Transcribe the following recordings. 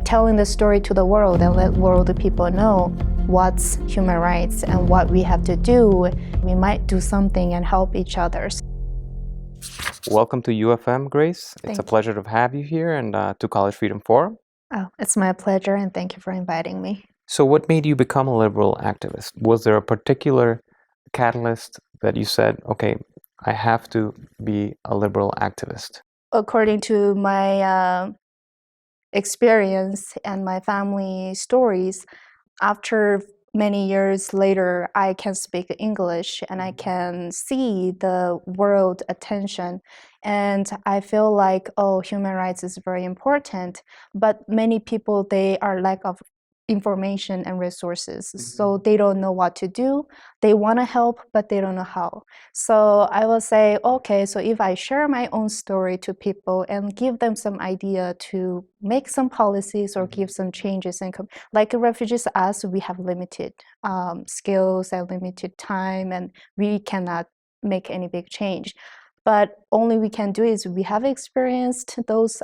telling the story to the world and let world people know what's human rights and what we have to do. We might do something and help each other. Welcome to UFM, Grace. It's Thank a pleasure to have you here and to College Freedom Forum. Oh, it's my pleasure, and thank you for inviting me. So what made you become a liberal activist? Was there a particular catalyst that you said, okay, I have to be a liberal activist? According to my experience and my family stories, after many years later, I can speak English and I can see the world attention. And I feel like, oh, human rights is very important. But many people, they are lack of information and resources. So they don't know what to do. They want to help, but they don't know how. So I will say, okay, so if I share my own story to people and give them some idea to make some policies or give some changes, and like refugees us, we have limited skills and limited time, and we cannot make any big change. But only we can do is we have experienced those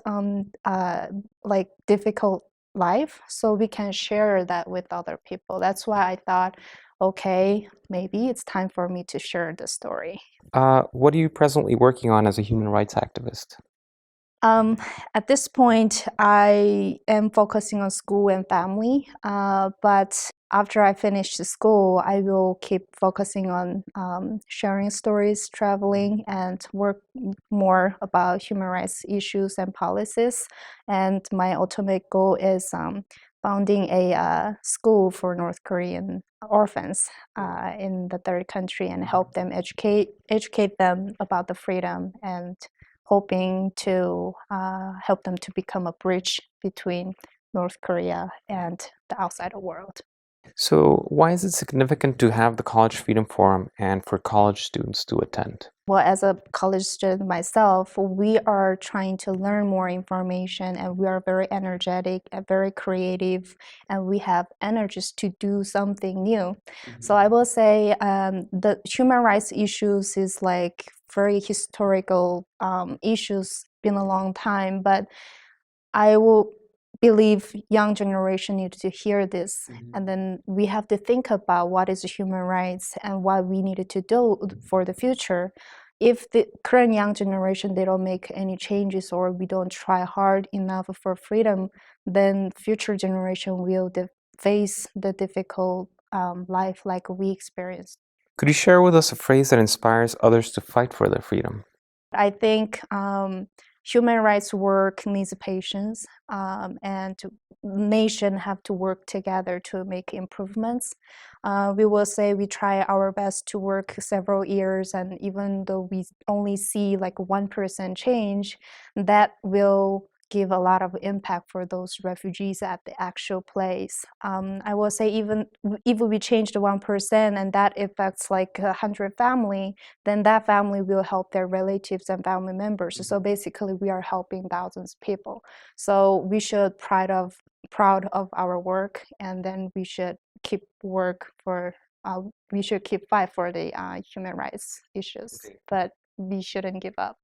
like difficult life, so we can share that with other people. That's why I thought, okay, maybe it's time for me to share the story. What are you presently working on as a human rights activist? At this point, I am focusing on school and family, but after I finish the school, I will keep focusing on sharing stories, traveling, and work more about human rights issues and policies. And my ultimate goal is founding a school for North Korean orphans in the third country and help them educate them about the freedom, and hoping to help them to become a bridge between North Korea and the outside world. So why is it significant to have the College Freedom Forum and for college students to attend? Well, as a college student myself, we are trying to learn more information, and we are very energetic and very creative, and we have energies to do something new. So I will say the human rights issues is like very historical issues, been a long time, but I will believe young generation need to hear this, and then we have to think about what is human rights and what we needed to do for the future. If the current young generation, they don't make any changes, or we don't try hard enough for freedom, then future generation will face the difficult life like we experienced. Could you share with us a phrase that inspires others to fight for their freedom? I think human rights work needs patience, and nation have to work together to make improvements. We will say we try our best to work several years, and even though we only see like 1% change, that will give a lot of impact for those refugees at the actual place. I will say even if we change the 1% and that affects like 100 family, then that family will help their relatives and family members. So basically we are helping thousands of people. So we should proud of our work, and then we should keep fight for the human rights issues, but we shouldn't give up.